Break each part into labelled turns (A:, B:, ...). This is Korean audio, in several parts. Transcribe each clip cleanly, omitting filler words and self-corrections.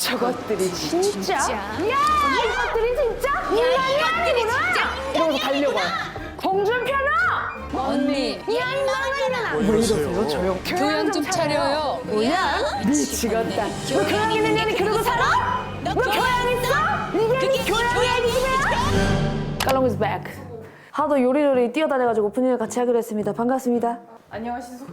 A: 저것들이 진짜? 야, 이것들이 진짜? 이것들이구나! 이러면서 달려가요. 봉준편아!
B: 언니,
A: 왜 이러세요, 저 형?
B: 교양 좀 차려요.
A: 뭐야? 미치겠다. 너 교양 있는 년이 그러고 살아? 너 교양 있어? 이게 교양이야, 이 집애야? 깔롱 is back. 하도 요리요리 뛰어다녀가지고 오프닝을 같이 하기로 했습니다. 반갑습니다.
C: 안녕하시소.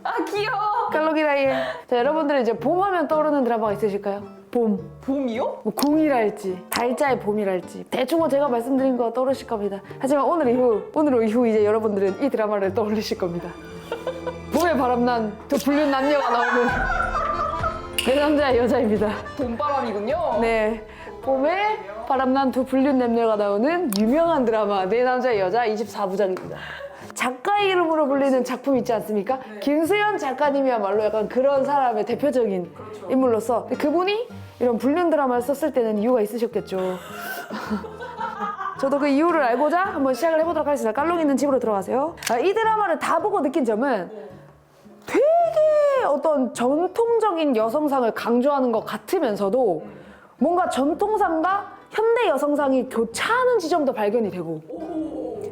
C: 아 귀여워.
A: 깔롱이라예. 자, 여러분들은 이제 봄하면 떠오르는 드라마가 있으실까요? 봄.
C: 봄이요?
A: 뭐 공이랄지 달자의 봄이랄지 대충 뭐 제가 말씀드린 거 떠오르실 겁니다. 하지만 오늘 이후 이제 여러분들은 이 드라마를 떠올리실 겁니다. 봄에 바람난 두 불륜 남녀가 나오는 내 남자 여자입니다.
C: 봄바람이군요.
A: 네, 봄에 바람난 두 불륜 남녀가 나오는 유명한 드라마 내 남자 여자 24부작입니다. 작가 이름으로 불리는 작품 있지 않습니까? 김수현 작가님이야말로 약간 그런 사람의 대표적인 인물로서 그분이 이런 불륜 드라마를 썼을 때는 이유가 있으셨겠죠. 저도 그 이유를 알고자 한번 시작을 해보도록 하겠습니다. 깔롱 있는 집으로 들어가세요. 이 드라마를 다 보고 느낀 점은 되게 어떤 전통적인 여성상을 강조하는 것 같으면서도 뭔가 전통상과 현대 여성상이 교차하는 지점도 발견이 되고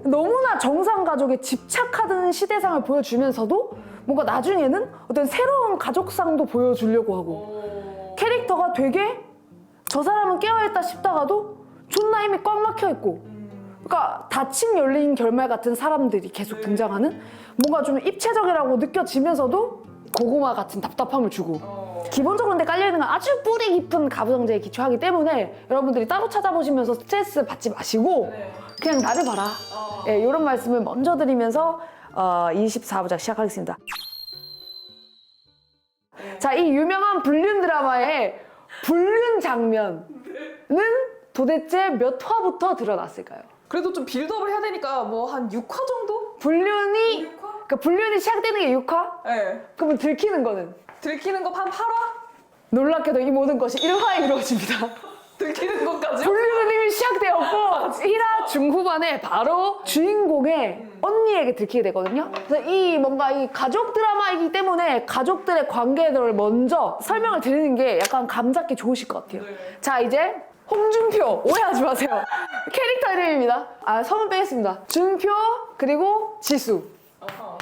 A: 너무나 정상 가족에 집착하던 시대상을 보여주면서도 뭔가 나중에는 어떤 새로운 가족상도 보여주려고 하고 캐릭터가 되게 저 사람은 깨어있다 싶다가도 존나 힘이 꽉 막혀있고 그러니까 닫힌 열린 결말 같은 사람들이 계속 등장하는 뭔가 좀 입체적이라고 느껴지면서도 고구마 같은 답답함을 주고 기본적으로 근데 깔려있는 건 아주 뿌리 깊은 가부장제에 기초하기 때문에 여러분들이 따로 찾아보시면서 스트레스 받지 마시고 그냥 나를 봐라. 예, 이런 말씀을 먼저 드리면서 24부작 시작하겠습니다. 자, 이 유명한 불륜 드라마의 불륜 장면은 도대체 몇 화부터 드러났을까요?
C: 그래도 좀 빌드업을 해야 되니까 뭐 한 6화 정도?
A: 불륜이 그러니까 불륜이 시작되는 게 6화?
C: 네.
A: 그러면 들키는 거는?
C: 들키는 거 한 8화?
A: 놀랍게도 이 모든 것이 1화에 이루어집니다.
C: 들키는 것까지요?
A: 불륜은 이미 시작되었고 1화 중후반에 바로 주인공의 언니에게 들키게 되거든요. 그래서 이 뭔가 이 가족 드라마이기 때문에 가족들의 관계들을 먼저 설명을 드리는 게 약간 감 잡기 좋으실 것 같아요. 자, 이제 홍준표 오해하지 마세요. 캐릭터 이름입니다. 성은 빼겠습니다. 준표 그리고 지수.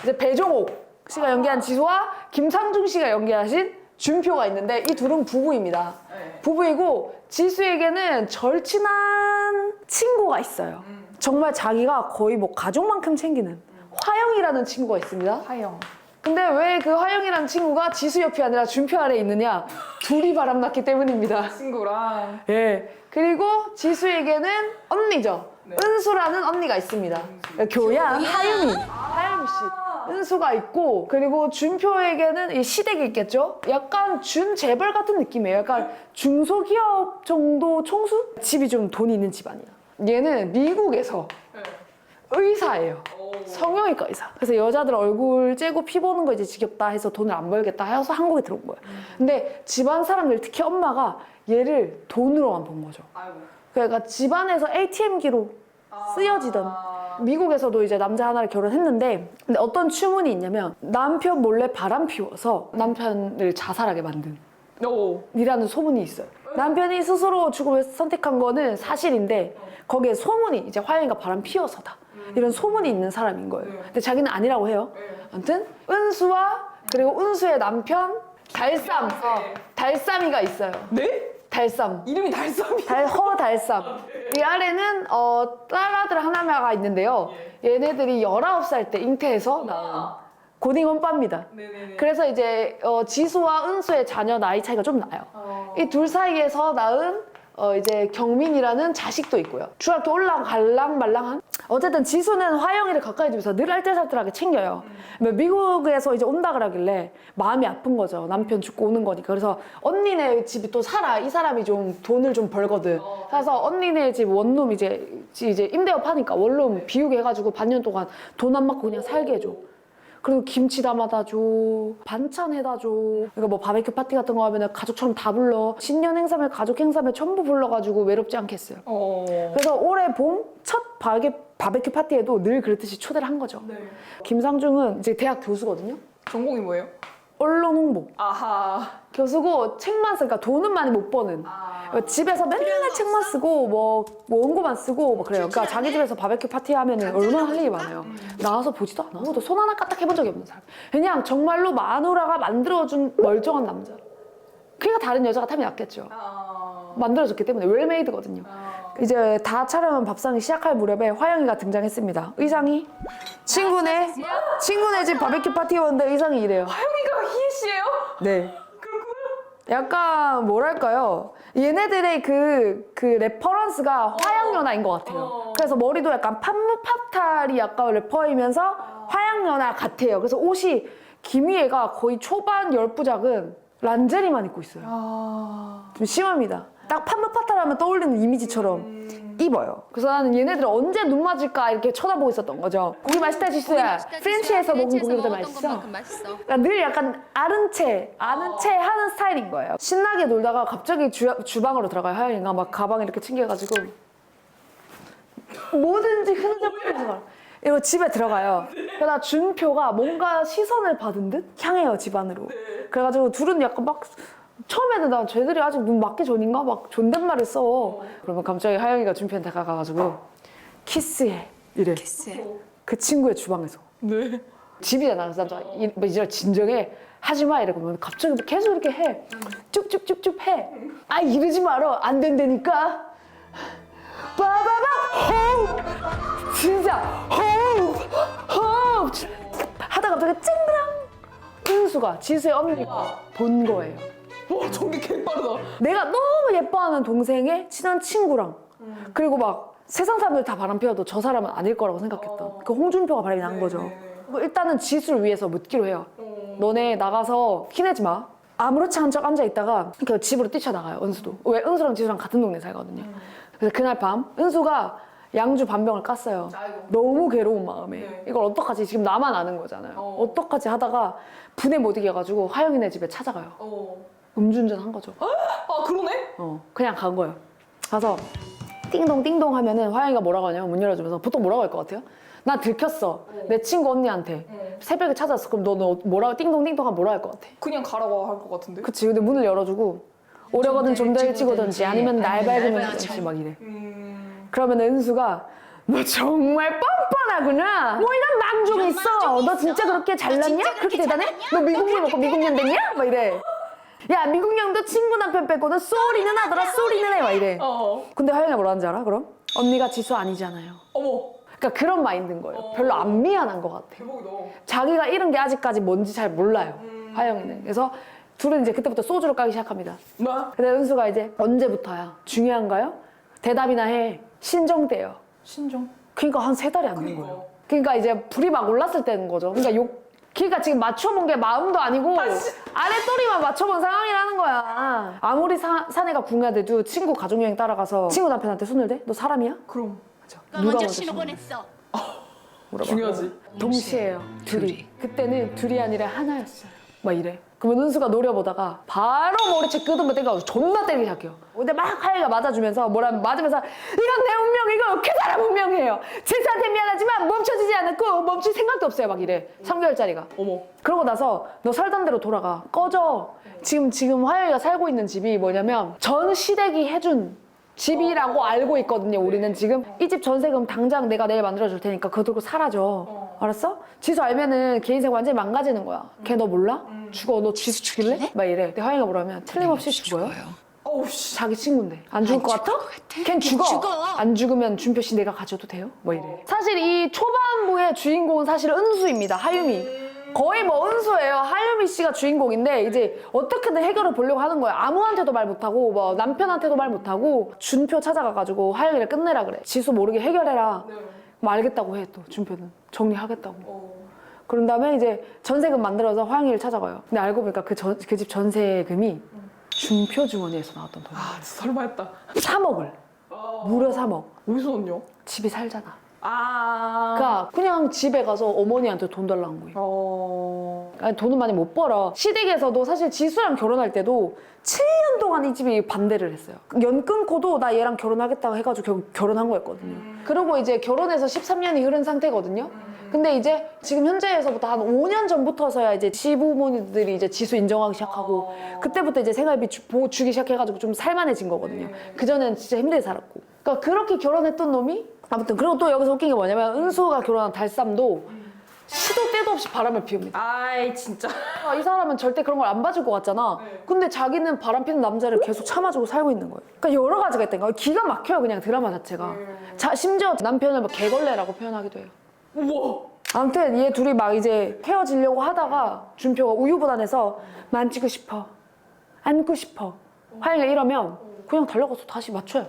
A: 이제 배종옥 씨가 연기한 지수와 김상중 씨가 연기하신 준표가 있는데 이 둘은 부부입니다. 부부이고 지수에게는 절친한 친구가 있어요. 정말 자기가 거의 뭐 가족만큼 챙기는 화영이라는 친구가 있습니다.
C: 하영.
A: 근데 왜 그 화영이라는 친구가 지수 옆이 아니라 준표 아래에 있느냐? 둘이 바람났기 때문입니다.
C: 친구랑.
A: 예. 그리고 지수에게는 언니죠. 은수라는 언니가 있습니다. 교양 하유미 씨. 은수가 있고 그리고 준표에게는 이 시댁이 있겠죠? 약간 준재벌 같은 느낌이에요. 약간 중소기업 정도 총수? 집이 좀 돈이 있는 집안이야. 얘는 미국에서 의사예요. 성형외과 의사. 그래서 여자들 얼굴 째고 피 보는 거 이제 지겹다 해서 돈을 안 벌겠다 해서 한국에 들어온 거예요. 근데 집안 사람들 특히 엄마가 얘를 돈으로만 본 거죠. 그러니까 집안에서 ATM기로 쓰여지던 미국에서도 이제 남자 하나를 결혼했는데 근데 어떤 추문이 있냐면 남편 몰래 바람 피워서 남편을 자살하게 만든 이라는 소문이 있어요. 남편이 스스로 죽음을 선택한 거는 사실인데 거기에 소문이 이제 화영이가 바람 피워서다 이런 소문이 있는 사람인 거예요. 근데 자기는 아니라고 해요. 아무튼 은수와 그리고 은수의 남편 달쌈이가 있어요.
C: 네?
A: 달쌈.
C: 이름이 달쌈이.
A: 허달쌈. 이 아래는 딸아들 하나가 있는데요. 얘네들이 19살 때 잉태해서 낳은 고딩 혼빠입니다. 그래서 이제 지수와 은수의 자녀 나이 차이가 좀 나요. 이 둘 사이에서 낳은 이제 경민이라는 자식도 있고요. 중학교 올라갈랑 말랑한? 어쨌든 지수는 화영이를 가까이 두면서 늘 알뜰살뜰하게 챙겨요. 미국에서 이제 온다 그러길래 마음이 아픈 거죠. 남편 죽고 오는 거니까. 그래서 언니네 집이 또 살아. 이 사람이 좀 돈을 좀 벌거든. 그래서 언니네 집 원룸 이제 임대업 하니까 원룸 비우게 해가지고 반년 동안 돈 안 받고 그냥 살게 해줘. 그리고 김치 담아다 줘, 반찬 해다 줘. 그러니까 뭐 바베큐 파티 같은 거 하면 가족처럼 다 불러. 신년 행사며 가족 행사며 전부 불러가지고 외롭지 않겠어요. 그래서 올해 봄 첫 바베큐 파티에도 늘 그렇듯이 초대를 한 거죠. 김상중은 이제 대학 교수거든요.
C: 전공이 뭐예요?
A: 언론 홍보.
C: 아하.
A: 교수고 책만 쓰니까 돈은 많이 못 버는. 집에서 맨날 책만 쓰고 뭐 원고만 쓰고 뭐 그래요. 그러니까 자기 집에서 바베큐 파티 하면 얼마나 할 일이 많아요. 나가서 보지도 않아. 아무도 손 하나 까딱 해본 적이 없는 사람. 그냥 정말로 마누라가 만들어준 멀쩡한 남자. 그러니까 다른 여자가 타면 낫겠죠. 만들어줬기 때문에 웰메이드거든요. 이제 다 촬영한 밥상이 시작할 무렵에 화영이가 등장했습니다. 의상이 친구네 집 바베큐 파티에 왔는데 의상이 이래요.
C: 하영이가 희애 씨예요?
A: 네. 약간 뭐랄까요? 얘네들의 그 레퍼런스가 화양연화인 것 같아요. 그래서 머리도 약간 판무파탈이 약간 래퍼이면서 화양연화 같아요. 그래서 옷이 김희애가 거의 초반 10부작은 란제리만 입고 있어요. 좀 심합니다. 딱 판무파탈하면 떠올리는 이미지처럼 입어요. 그래서 나는 얘네들 언제 눈 맞을까 이렇게 쳐다보고 있었던 거죠. 고기 맛있다 지수야. 프렌치에서 먹은 고기보다 맛있어. 그러니까 늘 약간 아는 체 하는 스타일인 거예요. 신나게 놀다가 갑자기 주방으로 들어가요. 하영이가 막 가방 이렇게 챙겨가지고 뭐든지 흐느적거리면서 이러고 집에 들어가요. 그러다 준표가 뭔가 시선을 받은 듯 향해요, 집 안으로. 그래가지고 둘은 약간 막 처음에는 나 쟤들이 아직 눈 맞기 전인가? 막 존댓말을 써. 그러면 갑자기 하영이가 준표한테 다가가가지고 키스해 이래. 그 친구의 주방에서.
C: 네.
A: 집이잖아. 그래서 남자가 이제 진정해. 하지 마 이러면 갑자기 계속 이렇게 해. 쭉쭉쭉쭉 해. 아 이러지 말어. 안 된다니까. 빠바바 호흡. 진짜 호흡. 하다 갑자기 찡그랑. 은수가 지수의 언니가 본 거예요.
C: 와 전개 개빠르다.
A: 내가 너무 예뻐하는 동생의 친한 친구랑 그리고 막 세상 사람들 다 바람 피워도 저 사람은 아닐 거라고 생각했던 그 홍준표가 바람이 난 거죠. 일단은 지수를 위해서 묻기로 해요. 너네 나가서 티내지 마. 아무렇지 않은 척 앉아있다가 그 집으로 뛰쳐나가요. 은수도. 왜 은수랑 지수랑 같은 동네 살거든요. 그래서 그날 밤 은수가 양주 반병을 깠어요. 너무 괴로운 마음에 이걸 어떡하지? 지금 나만 아는 거잖아요. 어떡하지 하다가 분에 못 이겨가지고 화영이네 집에 찾아가요. 음주운전 한 거죠.
C: 아 그러네?
A: 그냥 간 거예요. 가서 띵동 띵동 하면은 화영이가 뭐라고 하냐면 문 열어주면서 보통 뭐라고 할 것 같아요? 나 들켰어. 내 친구 언니한테. 새벽에 찾았어. 그럼 너 뭐라고 띵동 띵동 하면 뭐라 할 것 같아?
C: 그냥 가라고 할 것 같은데?
A: 그치. 근데 문을 열어주고 오려거든 좀 더 일찍 오든지 아니면 날 밝으면 오든지 막 이래. 그러면 은수가 너 정말 뻔뻔하구나. 뭐 이런 망 좀 있어. 너 진짜 그렇게 잘났냐? 그렇게 대단해? 너 미국령 먹고 미국령 됐냐? 막 이래. 야 미국령도 친구 남편 빼고는 쏘리는 하더라. 쏘리는 해. 막 이래. 근데 하영이가 뭐라 하는지 알아? 그럼? 언니가 지수 아니잖아요.
C: 어머.
A: 그러니까 그런 마인드인 거예요. 별로 안 미안한 것 같아.
C: 대박이다.
A: 자기가 잃은 게 아직까지 뭔지 잘 몰라요. 하영이는. 그래서 둘은 이제 그때부터 소주를 까기 시작합니다.
C: 뭐?
A: 근데 은수가 이제 언제부터야? 중요한가요? 대답이나 해. 신정 때요.
C: 신종.
A: 그러니까 한 3달이 안 된 거예요. 그러니까 이제 불이 막 올랐을 때는 거죠. 그러니까 지금 맞춰본 게 마음도 아니고 아랫도리만 맞춰본 상황이라는 거야. 아무리 사내가 궁야돼도 친구 가족여행 따라가서 친구 남편한테 손을 대? 너 사람이야?
C: 그럼.
A: 누가 먼저 신호 보냈어? 물어봐.
C: 중요하지.
A: 동시에요. 둘이. 그때는 둘이 아니라 하나였어요. 막 이래. 그러면 은수가 노려보다가 바로 머리채 끄듬어 떼가지고 존나 때리기 시작해요. 근데 막 하영이가 맞아주면서 맞으면서 이건 내 운명, 이거 그 사람 운명이에요. 제수한테 미안하지만 멈춰지지 않았고 멈출 생각도 없어요. 막 이래. 3개월짜리가.
C: 어머.
A: 그러고 나서 너 살던 대로 돌아가. 꺼져. 지금 화영이가 살고 있는 집이 뭐냐면 전 시댁이 해준 집이라고 알고 있거든요. 우리는 지금 이 집 전세금 당장 내가 내일 만들어줄 테니까 그거 들고 사라져. 알았어? 지수 알면은 걔 인생 완전히 망가지는 거야. 걔 너 몰라? 죽어. 너 지수 죽일래? 막 이래. 근데 화영이가 뭐라면 틀림없이 죽어요.
C: 어우 씨.
A: 자기 친구인데 안 죽을 것 같아? 걘 죽어. 안 죽으면 준표 씨 내가 가져도 돼요? 뭐 이래. 사실 이 초반부의 주인공은 사실 은수입니다. 하유미. 거의 뭐 은수예요. 하유미 씨가 주인공인데 이제 어떻게든 해결을 보려고 하는 거예요. 아무한테도 말 못하고 뭐 남편한테도 말 못하고 준표 찾아가가지고 하유미를 끝내라 그래. 지수 모르게 해결해라. 뭐 알겠다고 해 또 준표는. 정리하겠다고. 그런 다음에 이제 전세금 만들어서 화영이를 찾아가요. 근데 알고 보니까 그 집 전세금이 준표 주머니에서 나왔던 돈이에요.
C: 아 진짜 설마 했다.
A: 3억을. 무려 3억.
C: 어디서 왔냐?
A: 집이 살잖아.
C: 아.
A: 그러니까 그냥 집에 가서 어머니한테 돈 달라는 거예요. 아니, 돈은 많이 못 벌어. 시댁에서도 사실 지수랑 결혼할 때도 7년 동안 이 집이 반대를 했어요. 연 끊고도 나 얘랑 결혼하겠다고 해가지고 결국 결혼한 거였거든요. 그리고 이제 결혼해서 13년이 흐른 상태거든요. 근데 이제 지금 현재에서부터 한 5년 전부터서야 이제 시부모님들이 이제 지수 인정하기 시작하고 그때부터 이제 생활비 주기 시작해가지고 좀 살만해진 거거든요. 그전에는 진짜 힘들게 살았고. 그러니까 그렇게 결혼했던 놈이 아무튼 그리고 또 여기서 웃긴 게 뭐냐면 은수가 결혼한 달쌈도 시도 때도 없이 바람을 피웁니다.
C: 아이 진짜.
A: 아, 이 사람은 절대 그런 걸 안 봐줄 것 같잖아. 근데 자기는 바람 피는 남자를 계속 참아주고 살고 있는 거예요. 그러니까 여러 가지가 있다는 거예요. 기가 막혀요, 그냥 드라마 자체가. 심지어 남편을 막 개걸레라고 표현하기도 해요.
C: 우와.
A: 아무튼 얘 둘이 막 이제 헤어지려고 하다가 준표가 우유부단해서 만지고 싶어, 안고 싶어. 화영이가 이러면 그냥 달려가서 다시 맞춰요.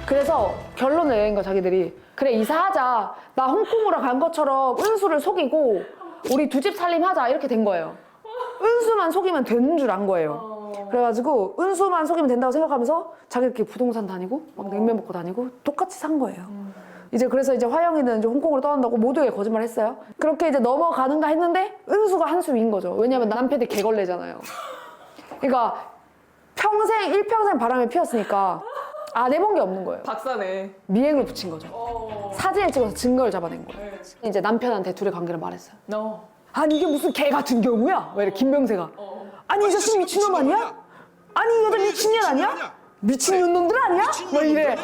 A: 그래서 결론을 내린 거 자기들이 그래 이사하자. 나 홍콩으로 간 것처럼 은수를 속이고 우리 두 집 살림하자 이렇게 된 거예요. 은수만 속이면 되는 줄 안 거예요. 그래가지고 은수만 속이면 된다고 생각하면서 자기들끼리 부동산 다니고 막 냉면 먹고 다니고 똑같이 산 거예요. 이제 그래서 이제 화영이는 이제 홍콩으로 떠난다고 모두에게 거짓말 했어요. 그렇게 이제 넘어가는가 했는데 은수가 한수 위인 거죠. 왜냐면 남편이 개걸레잖아요. 그러니까 일평생 바람을 피웠으니까 안 해본 게 없는 거예요.
C: 박사네.
A: 미행을 붙인 거죠. 사진을 찍어서 증거를 잡아낸 거예요. 이제 남편한테 둘의 관계를 말했어요.
C: 너.
A: 아니 이게 무슨 개 같은 경우야? 왜 이래 김병세가. 아니 이 자식 미친놈 아니야? 아니 이 여자 미친년 아니야? 미친년 놈들 아니야? 뭐 이래.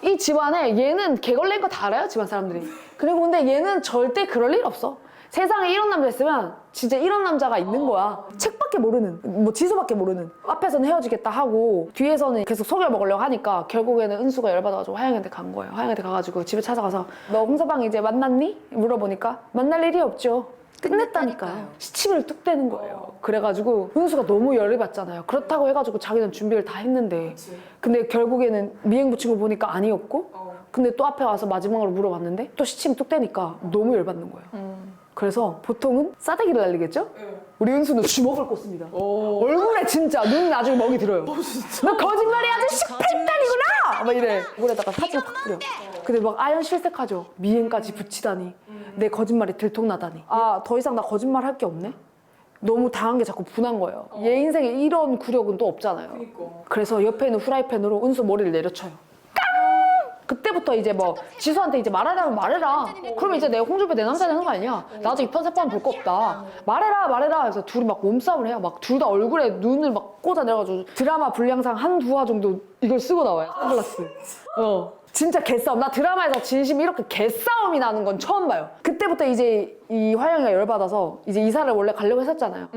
A: 이 집안에 얘는 개걸레인 거 다 알아요, 집안 사람들이. 그리고 근데 얘는 절대 그럴 일 없어. 세상에 이런 남자 있으면 진짜 이런 남자가 있는 거야. 책밖에 모르는, 뭐 지수밖에 모르는. 앞에서는 헤어지겠다 하고 뒤에서는 계속 속여 먹으려고 하니까 결국에는 은수가 열받아가지고 화영이한테 간 거예요. 화영이한테 가가지고 집에 찾아가서 너 홍서방 이제 만났니? 물어보니까 만날 일이 없죠. 끝냈다니까요. 시침을 뚝 떼는 거예요. 그래가지고 은수가 너무 열이 받잖아요. 그렇다고 해가지고 자기는 준비를 다 했는데 근데 결국에는 미행 붙인 거 보니까 아니었고 근데 또 앞에 와서 마지막으로 물어봤는데 또 시침 뚝 떼니까 너무 열받는 거예요. 그래서 보통은 싸대기를 날리겠죠? 우리 은수는 주먹을 꽂습니다. 얼굴에 진짜 눈 나중에 먹이 들어요. 너 거짓말이 아주 식팬딸이구나! 막 이래. 얼굴에다가 사진을 팍 뿌려. 근데 막 아연 실색하죠. 미행까지 붙이다니. 내 거짓말이 들통나다니. 아, 더 이상 나 거짓말 할 게 없네? 너무 당한 게 자꾸 분한 거예요. 얘 인생에 이런 굴욕은 또 없잖아요. 그래서 옆에 있는 후라이팬으로 은수 머리를 내려쳐요. 그때부터 이제 뭐 지수한테 이제 말하라면 말해라. 그러면 이제 내가 홍준표 내 남자 되는 거 아니야. 나도 이편 세판 볼 거 없다. 말해라. 해서 둘이 막 몸싸움을 해요. 막 둘 다 얼굴에 눈을 막 꽂아내가지고 드라마 분량상 한두 화 정도 이걸 쓰고 나와요. 선글라스. 진짜 개싸움. 나 드라마에서 진심 이렇게 개싸움이 나는 건 처음 봐요. 그때부터 이제 이 화영이가 열받아서 이제 이사를 원래 가려고 했었잖아요.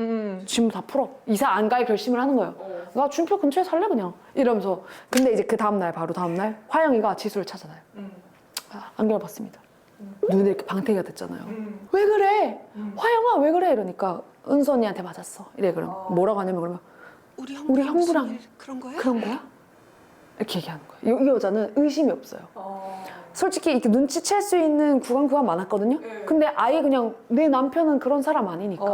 A: 짐 다 풀어. 이사 안 갈 결심을 하는 거예요. 나 준표 근처에 살래 그냥 이러면서. 근데 이제 그 다음날 바로 다음날 화영이가 지수를 찾아나요. 안경을 봤습니다. 눈에 이렇게 방태기가 됐잖아요. 왜 그래? 화영아 왜 그래? 이러니까 은수 언니한테 맞았어. 이래. 그럼 뭐라고 하냐면 그러면 우리 형부랑
D: 그런 거야?
A: 그런 거야? 이렇게 얘기하는 거예요. 이 여자는 의심이 없어요. 솔직히 이렇게 눈치챌 수 있는 구간 많았거든요. 근데 아예 그냥 내 남편은 그런 사람 아니니까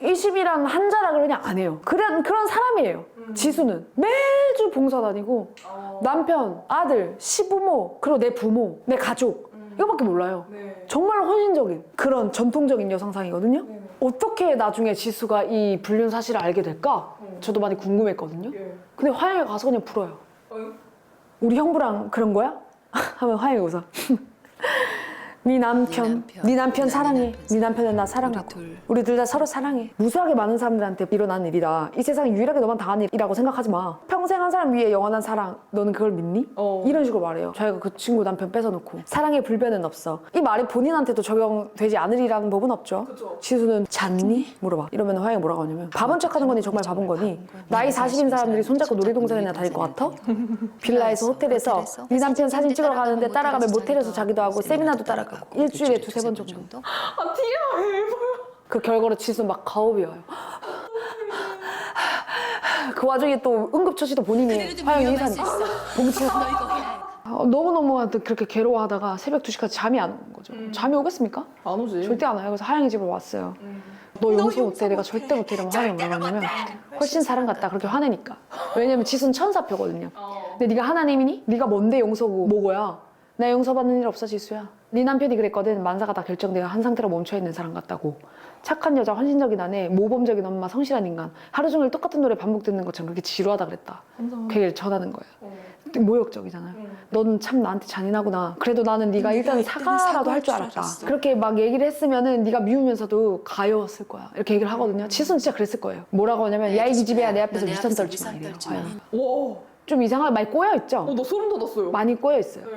A: 의심이란 한 자락을 그냥 안 해요. 그런 사람이에요. 지수는 매주 봉사 다니고 남편, 아들, 시부모, 그리고 내 부모, 내 가족 이거밖에 몰라요. 정말 헌신적인 그런 전통적인 여성상이거든요. 어떻게 나중에 지수가 이 불륜 사실을 알게 될까? 저도 많이 궁금했거든요. 근데 화영이가 가서 그냥 풀어요. 우리 형부랑 그런 거야? 하면 화영이 웃어. 네 남편 사랑해. 네 남편은 나 사랑하고 우리 둘 다 서로 사랑해. 무수하게 많은 사람들한테 일어난 일이다. 이 세상에 유일하게 너만 당한 일이라고 생각하지 마. 평생 한 사람 위해 영원한 사랑. 너는 그걸 믿니? 이런 식으로 말해요. 자기가 그 친구 남편 뺏어놓고. 사랑에 불변은 없어. 이 말이 본인한테도 적용되지 않으리라는 법은 없죠. 지수는 잤니? 물어봐. 이러면 화영이 뭐라고 하냐면 바본 척하는 거니 정말 바본 거니? 나이 40인 사람들이 손잡고 놀이동산이나 다닐 것 같아? 빌라에서 호텔에서 네 남편 사진 찍으러 가는데 따라가면 모텔에서 자기도 하고 세미나도 따라가고 일주일에 두세 번 정도.
C: 아 티야.
A: 그 결과로 지수 막 가업이 와요. 그 와중에 또 응급처치도 본인이 화영이 이사니까 봉치가 너무너무 그렇게 괴로워하다가 새벽 2시까지 잠이 안 오는 거죠. 잠이 오겠습니까?
C: 안 오지.
A: 절대 안 와요. 그래서 하영이 집으로 왔어요. 너 용서 못해. 내가 절대 못해. 이러면 하영이 뭐라고 하냐면 훨씬 사랑 같다. 그렇게 화내니까. 왜냐면 지수는 천사표거든요. 근데 네가 하나님이니? 네가 뭔데 용서고 뭐고야? 나 용서받는 일 없어 지수야. 네 남편이 그랬거든. 만사가 다 결정되어 한 상태로 멈춰있는 사람 같다고. 착한 여자, 헌신적인 아내, 모범적인 엄마, 성실한 인간. 하루 종일 똑같은 노래 반복 듣는 것처럼 그렇게 지루하다 그랬다. 그 얘기를 전하는 거야. 모욕적이잖아요. 너는 참 나한테 잔인하구나. 그래도 나는 네가 일단 사과라도 할 줄 알았다. 그렇게 막 얘기를 했으면은 네가 미우면서도 가여웠을 거야. 이렇게 얘기를 하거든요. 지수는 진짜 그랬을 거예요. 뭐라고 하냐면 야 이 기집애야 내 앞에서 위선 떨지 마 이래요.
C: 와.
A: 좀 이상하게 많이 꼬여있죠?
C: 나 소름 돋았어요.
A: 많이 꼬여있어요.
C: 네.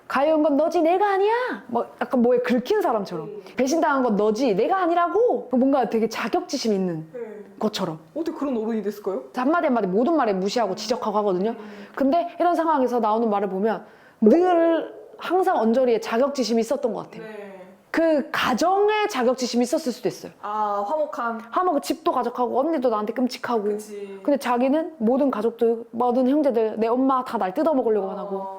A: 가여운 건 너지 내가 아니야. 뭐 약간 뭐에 긁힌 사람처럼. 배신당한 건 너지 내가 아니라고. 뭔가 되게 자격지심 있는
C: 네.
A: 것처럼.
C: 어떻게 그런 어른이 됐을까요?
A: 한마디 한마디 모든 말에 무시하고 지적하고 하거든요. 근데 이런 상황에서 나오는 말을 보면 늘 항상 언저리에 자격지심이 있었던 것 같아요.
C: 네.
A: 그 가정에 자격지심이 있었을 수도 있어요.
C: 아, 화목한.
A: 하면 집도 가족하고 언니도 나한테 끔찍하고.
C: 그치.
A: 근데 자기는 모든 가족들, 모든 형제들, 내 엄마 다 날 뜯어먹으려고만 하고.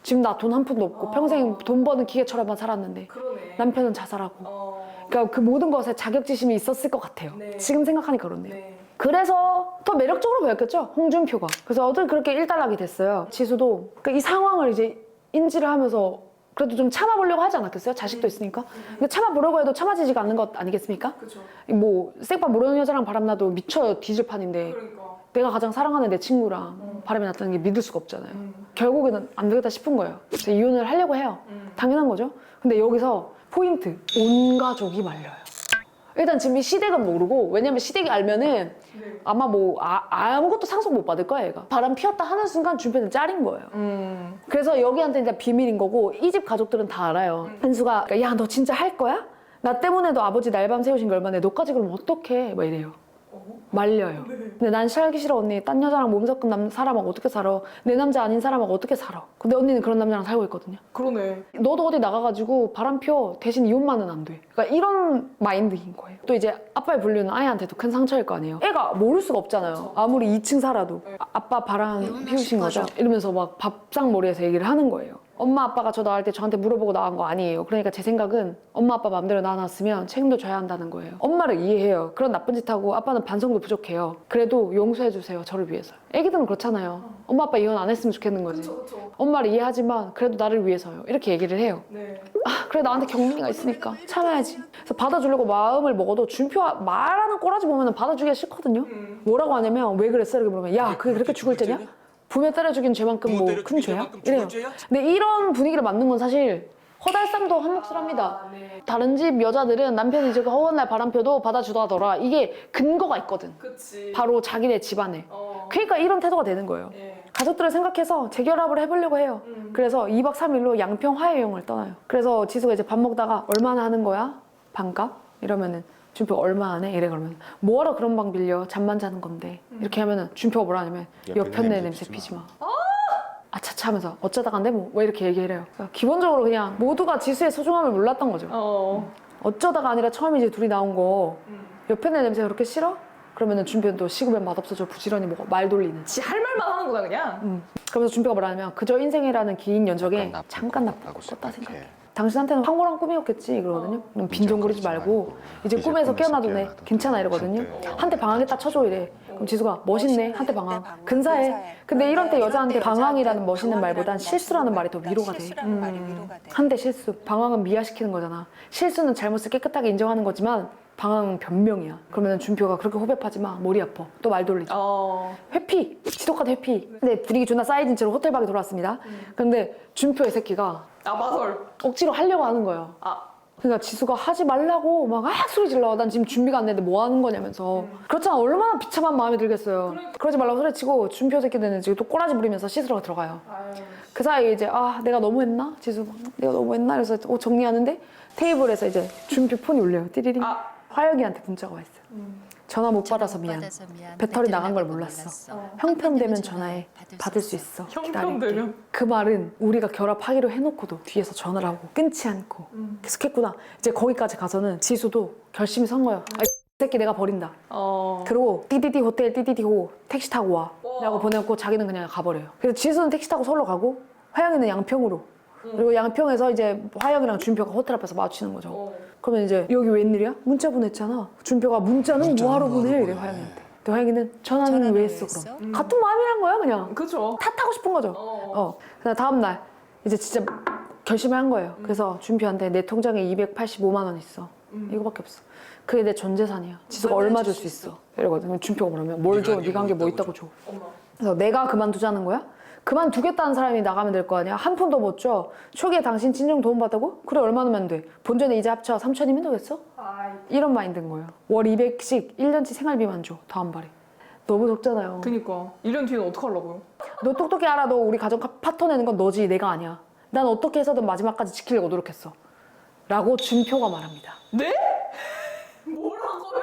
A: 지금 나 돈 한 푼도 없고 평생 돈 버는 기계처럼만 살았는데
C: 그러네.
A: 남편은 자살하고. 그러니까 그 모든 것에 자격지심이 있었을 것 같아요.
C: 네.
A: 지금 생각하니까 그렇네요.
C: 네.
A: 그래서 더 매력적으로 보였겠죠, 홍준표가. 그래서 어떻게 그렇게 일단락이 됐어요. 지수도 그러니까 이 상황을 이제 인지를 하면서 그래도 좀 참아보려고 하지 않았겠어요? 자식도 있으니까. 근데 참아보려고 해도 참아지지가 않는 것 아니겠습니까?
C: 그쵸.
A: 뭐 생밥 모르는 여자랑 바람나도 미쳐 뒤질 판인데
C: 그러니까.
A: 내가 가장 사랑하는 내 친구랑 바람이 났다는 게 믿을 수가 없잖아요. 결국에는 안 되겠다 싶은 거예요. 그래서 이혼을 하려고 해요. 당연한 거죠. 근데 여기서 포인트. 온 가족이 말려요. 일단 지금 이 시댁은 모르고, 왜냐면 시댁이 알면은
C: 네.
A: 아마 뭐 아무것도 상속 못 받을 거야 얘가. 바람 피웠다 하는 순간 준표는 짤인 거예요. 그래서 여기한테 이제 비밀인 거고 이 집 가족들은 다 알아요. 현수가 야 너 진짜 할 거야? 나 때문에도 아버지 날밤 새우신 게 얼마네. 너까지 그러면 어떡해? 막 이래요. 말려요. 근데 난 살기 싫어 언니. 딴 여자랑 몸 섞은 사람하고 어떻게 살아? 내 남자 아닌 사람하고 어떻게 살아? 근데 언니는 그런 남자랑 살고 있거든요.
C: 그러네.
A: 너도 어디 나가가지고 바람 펴. 대신 이혼만은 안 돼. 그러니까 이런 마인드인 거예요. 또 이제 아빠의 분류는 아이한테도 큰 상처일 거 아니에요. 애가 모를 수가 없잖아요. 아무리 2층 살아도. 아빠 바람 피우신 거죠? 이러면서 막 밥상머리에서 얘기를 하는 거예요. 엄마 아빠가 저 나갈 때 저한테 물어보고 나간 거 아니에요. 그러니까 제 생각은 엄마 아빠 마음대로 낳아놨으면 책임도 져야 한다는 거예요. 엄마를 이해해요. 그런 나쁜 짓 하고 아빠는 반성도 부족해요. 그래도 용서해주세요. 저를 위해서. 애기들은 그렇잖아요. 엄마 아빠 이혼 안 했으면 좋겠는 거지.
C: 그쵸.
A: 엄마를 이해하지만 그래도 나를 위해서요. 이렇게 얘기를 해요.
C: 네.
A: 아, 그래 나한테 경민이가 있으니까 참아야지. 그래서 받아주려고 마음을 먹어도 준표가 말하는 꼬라지 보면 받아주기가 싫거든요. 뭐라고 하냐면 왜 그랬어? 이렇게 물으면 야 그게 그렇게 죽을 죄냐? 부모 때려 죽인 죄만큼 뭐 큰 죄야? 이래요. 근데 이런 분위기를 만든 건 사실 허달쌈도 한몫을합니다.
C: 네.
A: 다른 집 여자들은 남편이 저기 허원 날 바람펴도 받아주다더라. 이게 근거가 있거든.
C: 그치.
A: 바로 자기네 집안에. 그러니까 이런 태도가 되는 거예요.
C: 예.
A: 가족들을 생각해서 재결합을 해보려고 해요. 그래서 2박 3일로 양평 화해여행을 떠나요. 그래서 지수가 이제 밥 먹다가 얼마나 하는 거야? 반값? 이러면은 준표 얼마 안 해? 이래 그러면 뭐하러 그런 방 빌려? 잠만 자는 건데. 이렇게 하면은 준표가 뭐라 하냐면 옆편내 냄새 피지 마. 아차차 하면서 어쩌다가 안 돼? 뭐 왜 이렇게 얘기해요? 그러니까 기본적으로 그냥 모두가 지수의 소중함을 몰랐던 거죠. 어쩌다가 아니라 처음에 둘이 나온 거 옆편내 냄새 그렇게 싫어? 그러면은 준표는 또 식으면 맛없어져 부지런히 먹어. 말 돌리는.
C: 지 할 말만 하는구나 그냥.
A: 그러면서 준표가 뭐라 하냐면 그저 인생이라는 긴 연적에 잠깐 나쁘고 껐다 생각해. 당신한테는 황홀한 꿈이었겠지 그러거든요. 그럼 빈정거리지 말고 이제 꿈에서 깨어나도 돼. 괜찮아 이러거든요. 한테 방황했다 쳐줘 이래. 그럼 지수가 멋있네 한테 방황. 근사해. 근데 이런 때 여자한테 방황이라는 멋있는 말보단 실수라는 말이 더 위로가 돼. 한대 실수. 방황은 미화시키는 거잖아. 실수는 잘못을 깨끗하게 인정하는 거지만 방황은 변명이야. 그러면 준표가 그렇게 호흡하지 마. 머리 아파. 또 말 돌리죠. 회피. 지독한 회피. 근데 분위기 존나 쌓여진 채로 호텔방에 돌아왔습니다. 근데 준표의 새끼가
C: 아 마설.
A: 억지로 하려고 하는 거예요. 그러니까 지수가 하지 말라고 막 소리 질러. 난 지금 준비가 안 됐는데 뭐 하는 거냐면서. 그렇잖아. 얼마나 비참한 마음이 들겠어요. 그러지 말라고 소리치고 준표 새끼들은 지금 또 꼬라지 부리면서 씻으러 들어가요. 그 사이에 이제 내가 너무 했나? 지수 내가 너무 했나? 그래서 정리하는데 테이블에서 이제 준표 폰이 울려요. 띠리링. 화영이한테 문자가 와 있어요. 전화 못 받아서 미안. 배터리 나간 걸 몰랐어. 형편되면 전화해. 받을 수 있어.
C: 형편되면?
A: 그 말은 우리가 결합하기로 해놓고도 뒤에서 전화를 하고 끊지 않고 계속 했구나. 이제 거기까지 가서는 지수도 결심이 선 거예요. 이 새끼 내가 버린다. 그리고 띠디디 호텔 띠디디호 택시 타고 와 라고 보내고 자기는 그냥 가버려요. 그래서 지수는 택시 타고 서울로 가고 화영이는 양평으로. 그리고 양평에서 이제 화영이랑 준표가 호텔 앞에서 마주치는 거죠. 그러면 이제 여기 웬일이야? 문자 보냈잖아. 준표가 문자는 뭐하러 보내? 이래 화영이한테. 근데 화영이는 전화는 왜 했어 그럼? 같은 마음이란 거야 그냥.
C: 그쵸.
A: 탓하고 싶은 거죠. 그래서 다음날 이제 진짜 결심을 한 거예요. 그래서 준표한테 내 통장에 285만 원 있어. 이거밖에 없어. 그게 내 전 재산이야. 지수가 얼마 줄 수 있어? 이러거든. 준표가 그러면 뭘 줘? 네가 한 게 뭐 있다고 줘. 그래서 내가 그만두자는 거야? 그만두겠다는 사람이 나가면 될 거 아니야? 한 푼도 못 줘. 초기에 당신 진정 도움 받다고? 그래 얼마면 돼? 본전에 이자 합쳐 3천이면 되겠어? 이런 마인드인 거예요. 월 200씩 1년치 생활비만 줘. 더 안 발해. 너무 적잖아요.
C: 그니까 1년 뒤에는 어떡하려고요?
A: 너 똑똑히 알아. 너 우리 가정 파토 내는 건 너지 내가 아니야. 난 어떻게 해서든 마지막까지 지키려고 노력했어. 라고 준표가 말합니다.
C: 네? 뭐라고요?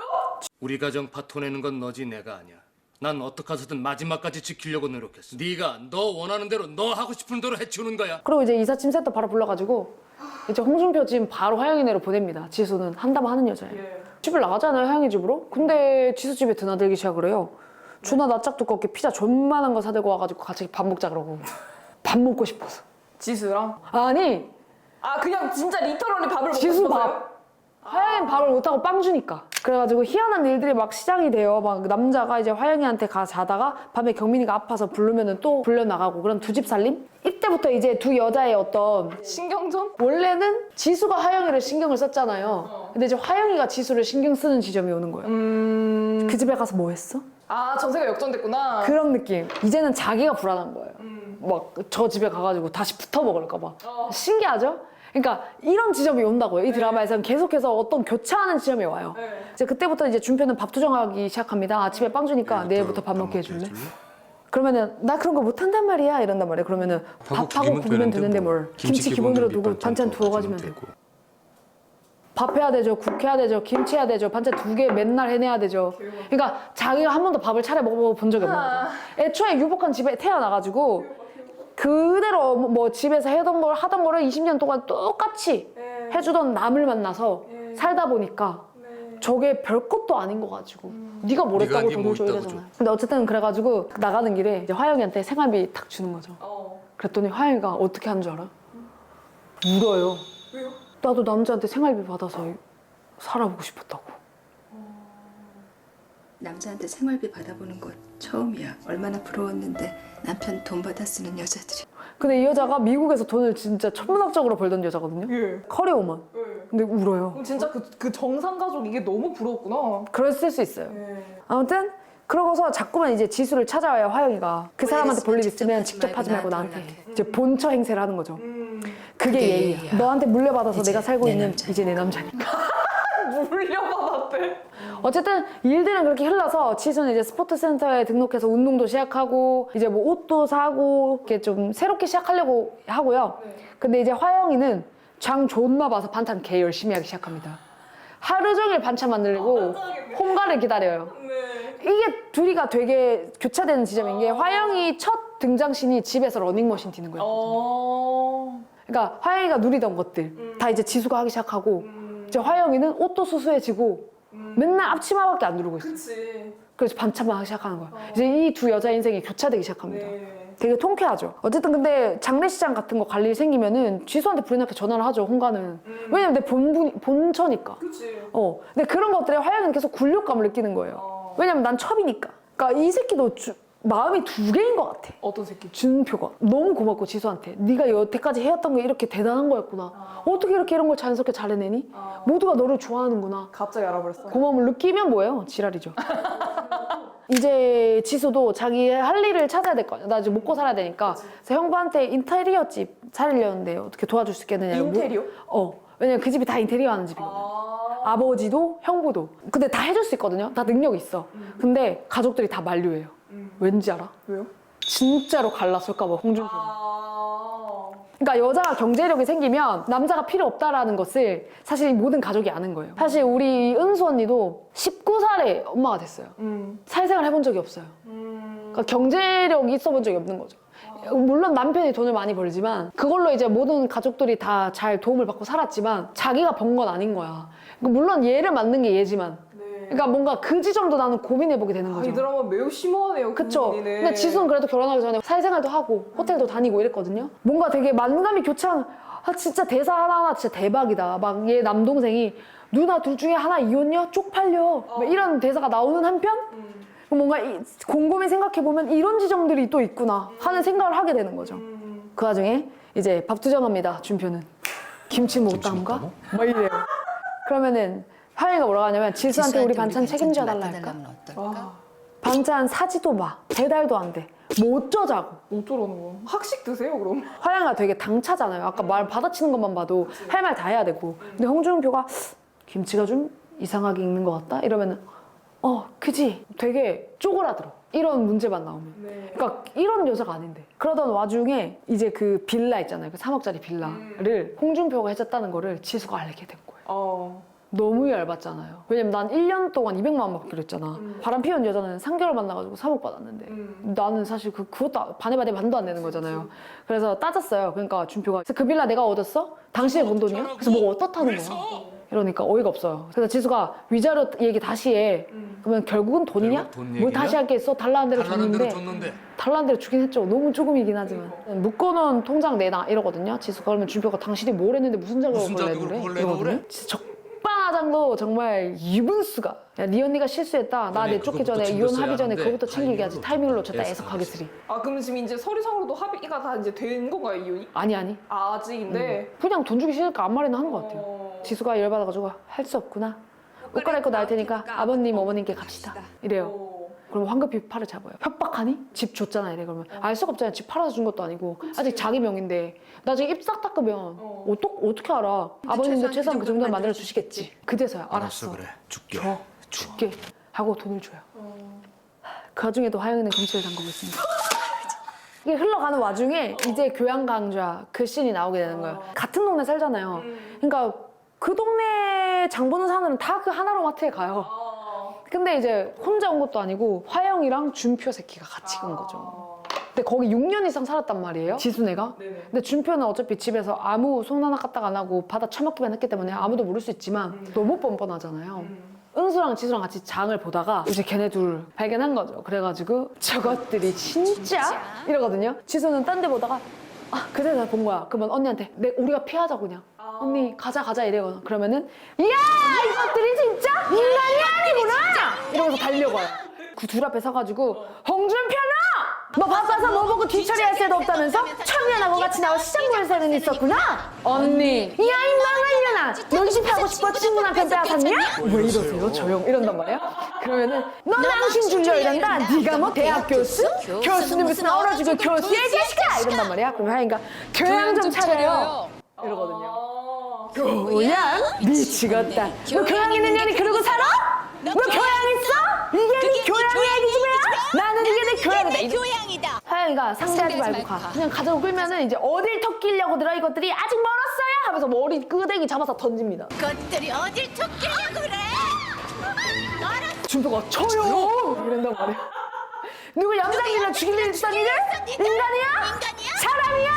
D: 우리 가정 파토 내는 건 너지 내가 아니야. 난 어떻게 해서든 마지막까지 지키려고 노력했어. 네가 너 원하는 대로 너 하고 싶은 대로 해치우는 거야.
A: 그리고 이제 이삿짐 센터 바로 불러가지고 이제 홍준표 지금 바로 화영이네로 보냅니다. 지수는 한담 하는 여자예요.
C: 예.
A: 집을 나가잖아요, 화영이 집으로. 근데 지수 집에 드나들기 시작을 해요. 존나 낯짝 두껍게 피자 존만한 거 사들고 와가지고 같이 밥 먹자 그러고. 밥 먹고 싶어서.
C: 지수랑?
A: 아니
C: 아 그냥 진짜 리터럴리 밥을 먹고
A: 지수
C: 싶어서요?
A: 밥. 화영이는 밥을 못하고 빵 주니까. 그래가지고 희한한 일들이 막 시작이 돼요. 막 남자가 이제 화영이한테 가 자다가 밤에 경민이가 아파서 부르면은 또 불려나가고 그런 두 집 살림? 이때부터 이제 두 여자의 어떤
C: 신경전?
A: 원래는 지수가 화영이를 신경을 썼잖아요. 근데 이제 화영이가 지수를 신경 쓰는 지점이 오는 거예요. 그 집에 가서 뭐 했어?
C: 아 전세가 역전됐구나.
A: 그런 느낌. 이제는 자기가 불안한 거예요. 막 저 집에 가가지고 다시 붙어 먹을까 봐. 신기하죠? 그러니까 이런 지점이 온다고요. 이 드라마에서는 계속해서 어떤 교차하는 지점이 와요.
C: 네.
A: 이제 그때부터 이제 준표는 밥 투정하기 시작합니다. 아침에 빵 주니까 내일부터 밥 먹게 해줄래? 그러면은 나 그런 거 못한단 말이야 이런단 말이에요. 그러면은 밥하고 국이면 되는데 뭘 김치 기본으로 두고 반찬 두어 가지면 되고 밥 해야 되죠, 국 해야 되죠, 김치 해야 되죠, 반찬 2개 맨날 해내야 되죠. 그러니까 자기가 한 번도 밥을 차려 먹어본 적이 없는 거죠. 애초에 유복한 집에 태어나가지고 그대로 뭐 집에서 하던 거를 20년 동안 똑같이 해주던 남을 만나서 살다 보니까 저게 별것도 아닌 거 가지고 네가 뭘 했다고 돈을 줘야 되잖아요. 근데 어쨌든 그래가지고 나가는 길에 이제 화영이한테 생활비 탁 주는 거죠. 그랬더니 화영이가 어떻게 하는 줄 알아? 울어요.
C: 왜요?
A: 나도 남자한테 생활비 받아서 살아보고 싶었다고.
E: 남자한테 생활비 받아보는 거 처음이야. 얼마나 부러웠는데 남편 돈 받아 쓰는 여자들이.
A: 근데 이 여자가 미국에서 돈을 진짜 천문학적으로 벌던 여자거든요.
C: 예.
A: 커리어만.
C: 예.
A: 근데 울어요.
C: 그럼 진짜 그 정상 가족 이게 너무 부러웠구나.
A: 그랬을 수 있어요.
C: 예.
A: 아무튼 그러고서 자꾸만 이제 지수를 찾아와요, 화영이가. 그 사람한테 볼 일 있으면 직접 하지 말고 나한테 해. 이제 본처 행세를 하는 거죠. 그게 예의야. 너한테 물려받아서 내가 살고 있는 이제 내 남자니까.
C: 물려받았대.
A: 어쨌든 일들은 그렇게 흘러서 지수는 이제 스포츠센터에 등록해서 운동도 시작하고 이제 뭐 옷도 사고 이렇게 좀 새롭게 시작하려고 하고요. 근데 이제 화영이는 장 존나 봐서 반찬 개 열심히 하기 시작합니다. 하루 종일 반찬 만들고 홈가를 기다려요.
C: 네.
A: 이게 둘이가 되게 교차되는 지점인 게 화영이 첫 등장신이 집에서 러닝머신 뛰는 거예요. 그러니까 화영이가 누리던 것들 다 이제 지수가 하기 시작하고 이제 화영이는 옷도 수수해지고 맨날 앞치마밖에 안 누르고 있어요.
C: 그치.
A: 그래서 반찬만 하기 시작하는 거예요. 이제 이 두 여자 인생이 교차되기 시작합니다.
C: 네.
A: 되게 통쾌하죠. 어쨌든 근데 장례식장 같은 거 갈 일 생기면은 지수한테 부인한테 전화를 하죠, 홍가는. 왜냐면 내 본처니까.
C: 그치.
A: 근데 그런 것들에 화영이는 계속 굴욕감을 느끼는 거예요. 왜냐면 난 첩이니까. 그러니까 이 새끼도 마음이 두 개인 것 같아.
C: 어떤 새끼?
A: 준표가 너무 고맙고 지수한테 네가 여태까지 해왔던 게 이렇게 대단한 거였구나. 어떻게 이렇게 이런 걸 자연스럽게 잘 해내니? 모두가 너를 좋아하는구나.
C: 갑자기 알아버렸어.
A: 고마움을 느끼면 뭐예요? 지랄이죠. 이제 지수도 자기 할 일을 찾아야 될 거 아니야. 나 이제 먹고 살아야 되니까. 그래서 형부한테 인테리어 집 차리려는데 어떻게 도와줄 수 있겠느냐.
C: 인테리어?
A: 왜냐면 그 집이 다 인테리어 하는 집이거든. 아버지도 형부도. 근데 다 해줄 수 있거든요. 다 능력이 있어. 근데 가족들이 다 만류해요. 왠지 알아?
C: 왜요?
A: 진짜로 갈라설까 봐 홍준표는.
C: 아.
A: 그러니까 여자가 경제력이 생기면 남자가 필요 없다라는 것을 사실 모든 가족이 아는 거예요. 사실 우리 은수 언니도 19살에 엄마가 됐어요. 사회생활 해본 적이 없어요. 그러니까 경제력이 있어 본 적이 없는 거죠. 물론 남편이 돈을 많이 벌지만 그걸로 이제 모든 가족들이 다 잘 도움을 받고 살았지만 자기가 번 건 아닌 거야. 그러니까 물론 얘를 만든 게 얘지만 그러니까 뭔가 그 지점도 나는 고민해보게 되는 거죠.
C: 이 드라마 매우 심오하네요.
A: 그쵸?
C: 고민이네.
A: 근데 지수는 그래도 결혼하기 전에 사회생활도 하고 호텔도 다니고 이랬거든요. 뭔가 되게 만감이 교차하는 진짜 대사 하나하나 진짜 대박이다. 막 얘 남동생이 누나 둘 중에 하나 이혼녀? 쪽팔려. 막 이런 대사가 나오는 한편 뭔가 곰곰이 생각해보면 이런 지점들이 또 있구나 하는 생각을 하게 되는 거죠. 그 와중에 이제 밥 투정합니다. 준표는 김치 못 담가? 막 이래요. 그러면은 화영이가 뭐라고 하냐면 지수한테 우리 반찬 책임져 달라 할까? 반찬 사지도 마. 배달도 안 돼. 뭐 어쩌자고.
C: 어쩌라는 거야? 학식 드세요 그럼?
A: 화영이가 되게 당차잖아요. 아까 말 받아치는 것만 봐도 할 말 다 해야 되고. 근데 홍준표가 김치가 좀 이상하게 익는 것 같다? 이러면은 그지? 되게 쪼그라들어. 이런 문제만 나오면.
C: 네.
A: 그러니까 이런 여자가 아닌데. 그러던 와중에 이제 그 빌라 있잖아요. 그 3억짜리 빌라를 홍준표가 해줬다는 거를 지수가 알게 된 거예요. 너무 열받잖아요. 왜냐면 난 1년 동안 200만 원 받기로 했잖아. 바람 피운 여자는 3개월 만나가지고 3억 받았는데 나는 사실 그것도 반에 반도 안 되는 거잖아요. 그래서 따졌어요. 그러니까 준표가 그 빌라 내가 얻었어? 당신이 번 돈이야? 그래서 뭐가 어떻다는 거야. 이러니까 어이가 없어요. 그래서 지수가 위자료 얘기 다시 해. 그러면 결국은 돈이냐?
D: 결국 돈
A: 뭘
D: 얘기냐?
A: 다시 할 게 있어? 달라는 대로
D: 달라는 대로
A: 줬는데
D: 줬는데
A: 달라는 대로 주긴 했죠. 너무 조금이긴 하지만. 묶어놓은 통장 내놔 이러거든요. 지수가. 그러면 준표가 당신이 뭘 했는데 무슨 자격으로
D: 무슨
A: 그걸
D: 자격으로 그걸
A: 내놓으래?
D: 내놓으래?
A: 이러거든요. 진짜 적반하장도 정말 이분수가 야, 네 언니가 실수했다. 나
D: 그래,
A: 내쫓기
D: 그거부터
A: 전에 이혼하기 전에
D: 챙겼어야
A: 그거부터 챙기게 하지. 타이밍을 놓쳤다.
D: 예스,
A: 애석하겠으리.
C: 아 그럼 지금 이제 서류상으로도 합의가 다 이제 된 건가요 이혼이?
A: 아니.
C: 아직인데.
A: 그냥 돈 주기 싫으니까 아무 말이나 하는 것 같아요. 지수가 열받아가지고 할 수 없구나. 옷 갈아입고 나올 테니까 아버님, 어머님께 갑시다. 이래요. 그럼 황급히 팔을 잡아요. 협박하니? 집 줬잖아 이래. 그러면 알 수가 없잖아요. 집 팔아서 준 것도 아니고 아직 자기 명인데 나중에 입 싹 닦으면 어떻게 알아? 아버님도 최소한 그 정도는 만들어 주시겠지. 그제서야 알았어.
D: 그래 줄게.
A: 줄게 하고 돈을 줘요. 그 와중에도 화영이는 금치를 담그고 있습니다. 이게 흘러가는 와중에 이제 교양 강좌 그 씬이 나오게 되는 거예요. 같은 동네 살잖아요. 그러니까 그 동네 장 보는 사람들은 다 그 하나로 마트에 가요. 근데 이제 혼자 온 것도 아니고 화영이랑 준표 새끼가 같이 간 거죠. 근데 거기 6년 이상 살았단 말이에요. 지수네가. 근데 준표는 어차피 집에서 아무 손 하나 까딱 안 하고 받아 처먹기만 했기 때문에 아무도 모를 수 있지만 너무 뻔뻔하잖아요. 은수랑 지수랑 같이 장을 보다가 이제 걔네 둘 발견한 거죠. 그래가지고 저것들이 진짜? 이러거든요. 지수는 딴 데 보다가 그래 나 본 거야. 그러면 언니한테 우리가 피하자 그냥. 언니 가자 이래요. 그러면은 이야 이것들이 진짜 인간이 아니구나 이러면서 달려가요. 그 둘 앞에 서가지고 홍준표나 너 바빠서 뭐 보고 뒤처리할 새도 없다면서 청년하고 같이 나와 시장 볼 새는 있었구나. 언니 야 임망아 이년아 너 집하고 싶어 친구랑 편 빼앗았냐? 왜 이러세요 조용 이런단 말이야. 그러면은 너 낭신 줄려 이런다. 네가 뭐 대학 교수? 교수는 무슨 얼어죽을 교수의 자식아 이런단 말이야. 그럼 하인가 교양 좀 차려요 이러거든요. 교양? 미치겠다. 너 교양 있는 년이 그러고 살아? 너 교양 있어? 이게 네 교양의 얘기지 뭐야? 나는 이게 내 교양이다.
B: 교양이다.
A: 하영이가 상대하지 말고 가. 그냥 가자고 끌면은 이제 어딜 턱끼려고 들어 이것들이 아직 멀었어요 하면서 머리 끄댕이 잡아서 던집니다.
B: 것들이 어딜 쫓기려고 그래?
A: 준표가 저요! 이런단 말이야. 누구 영장이랑 죽이려는 짓이들? 인간이야? 사람이야?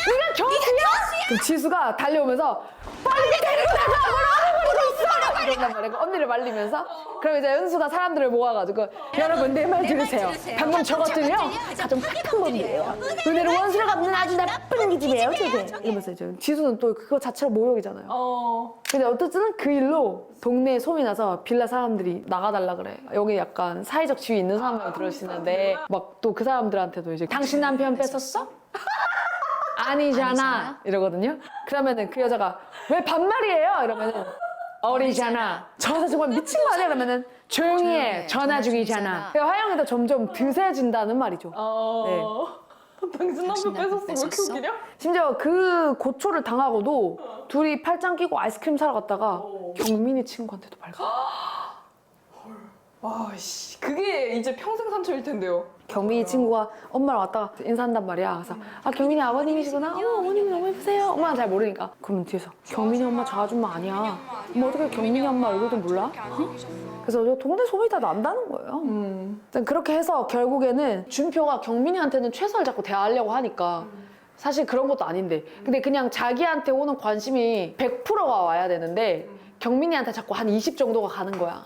A: 네가 교수야? 그럼 지수가 달려오면서 빨리 데리고 나가! 뭐라고 있어! 이런단 말이야. 언니를 말리면서. 그럼 이제 은수가 사람들을 모아가지고 여러분 내 말 들으세요. 방금 저것들요 가정 파탄 범이에요. 은혜로 원수를 갚는 아주 나쁜 기집애예요 저게. 이러면서 이제 지수는 또 그거 자체로 모욕이잖아요. 근데 어쨌든 그 일로 동네에 소문이 나서 빌라 사람들이 나가달라 그래. 여기 약간 사회적 지위 있는 사람만 들어오시는데 막 또 그 사람들한테도 이제 당신 남편 뺏었어? 아니잖아 이러거든요. 그러면은 그 여자가 왜 반말이에요? 이러면은 어리잖아. 저 여자 정말 미친 거 아니야? 그러면은 조용히 해. 전화 중이잖아. 화영이도 점점 드세진다는 말이죠. 네.
C: 당신 남편 뺏었어 왜 이렇게 웃기냐?
A: 심지어 그 고초를 당하고도 둘이 팔짱 끼고 아이스크림 사러 갔다가 경민이 친구한테도 발각.
C: 와씨 그게 이제 평생 상처일 텐데요.
A: 경민이 친구가 엄마랑 왔다가 인사한단 말이야. 그래서 경민이 아버님이시구나. 어머님 너무 예쁘세요. 엄마는 잘 모르니까. 그러면 뒤에서 경민이 엄마 저 아줌마 아니야. 뭐 어떻게 경민이 엄마 얼굴도 몰라? 그래서 저 동네 소문이 다 난다는 거예요. 일단 그렇게 해서 결국에는 준표가 경민이한테는 최선을 잡고 대하려고 하니까 사실 그런 것도 아닌데 근데 그냥 자기한테 오는 관심이 100%가 와야 되는데 경민이한테 자꾸 한 20 정도가 가는 거야.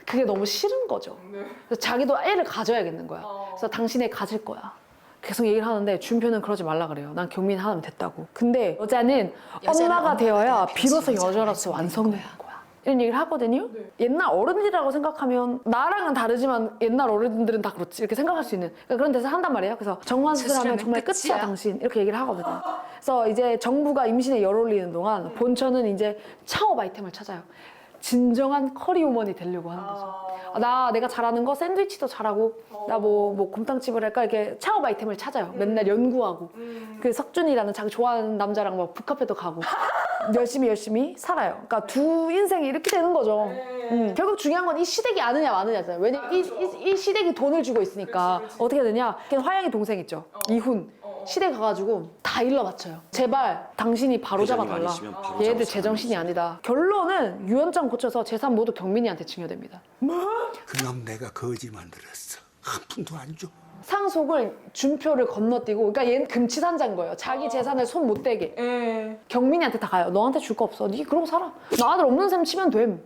A: 그게 너무 싫은 거죠. 그래서 자기도 애를 가져야겠는 거야. 그래서 당신 애 가질 거야. 계속 얘기를 하는데 준표는 그러지 말라 그래요. 난 경민 하나면 됐다고. 근데 여자는 엄마가 되어야 비로소 여자로서 완성되는 거야. 이런 얘기를 하거든요.
C: 네.
A: 옛날 어른들이라고 생각하면 나랑은 다르지만 옛날 어른들은 다 그렇지 이렇게 생각할 수 있는 그러니까 그런 데서 한단 말이에요. 그래서 정관수술하면 정말 끝이야 당신 이렇게 얘기를 하거든요. 그래서 이제 정부가 임신에 열 올리는 동안 본처는 이제 창업 아이템을 찾아요. 진정한 커리우먼이 되려고 하는 거죠. 내가 잘하는 거 샌드위치도 잘하고 나 뭐 곰탕집을 할까 이렇게 창업 아이템을 찾아요. 맨날 연구하고 그 석준이라는 자기 좋아하는 남자랑 막 북카페도 가고 열심히 살아요. 그러니까 두 인생이 이렇게 되는 거죠. 결국 중요한 건 이 시댁이 아느냐 마느냐잖아요. 왜냐면 이 시댁이 돈을 주고 있으니까 어떻게 되냐? 화양이 동생 있죠. 이훈. 시댁 가가지고 다 일러 바쳐요. 제발 당신이 바로 잡아달라. 얘들 제정신이 아니다. 결론은 유언장 고쳐서 재산 모두 경민이한테 증여됩니다.
F: 그놈 내가 거지 만들었어. 한 푼도 안 줘.
A: 상속을 준표를 건너뛰고 그러니까 얘는 금치산자인 거예요. 자기 재산을 손 못 대게. 경민이한테 다 가요. 너한테 줄 거 없어. 니 그러고 살아. 나 아들 없는 셈 치면 됨.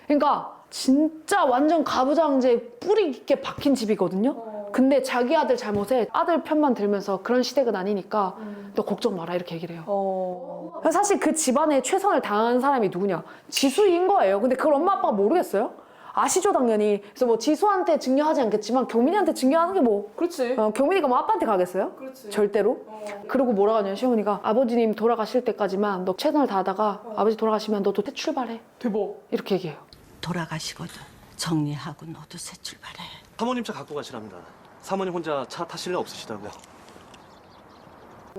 A: 그러니까 진짜 완전 가부장제 뿌리 깊게 박힌 집이거든요. 근데 자기 아들 잘못에 아들 편만 들면서 그런 시댁은 아니니까 너 걱정 마라 이렇게 얘기를 해요. 사실 그 집안에 최선을 다한 사람이 누구냐? 지수인 거예요. 근데 그걸 엄마 아빠가 모르겠어요? 아시죠 당연히. 그래서 뭐 지수한테 증여하지 않겠지만 경민이한테 증여하는 게 뭐
C: 그렇지.
A: 경민이가 뭐 아빠한테 가겠어요?
C: 그렇지.
A: 절대로. 그리고 뭐라고 하냐면 시어머니가 아버지님 돌아가실 때까지만 너 최선을 다하다가 아버지 돌아가시면 너도 새 출발해
C: 대박.
A: 이렇게 얘기해요.
B: 돌아가시고도 정리하고 너도 새 출발해.
G: 사모님 차 갖고 가시랍니다. 사모님 혼자 차 타실 일 없으시다고요.